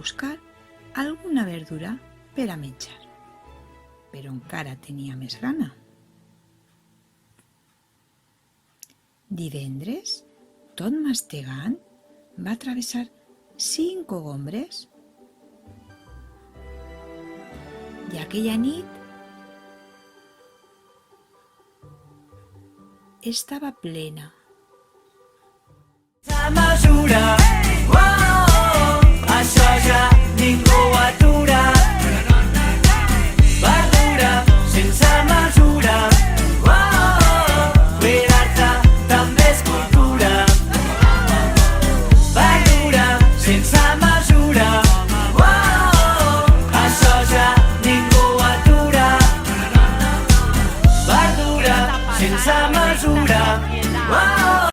buscar alguna verdura per a menjar, però encara tenia més gana. Divendres, tot mastegant, va travessar 5 cogombres i aquella nit estava plena. A mesura, això ja ningú ho atura. Verdura sense mesura, cuidar-te també és cultura. Verdura sense mesura, això ja ningú ho atura. Verdura sense mesura,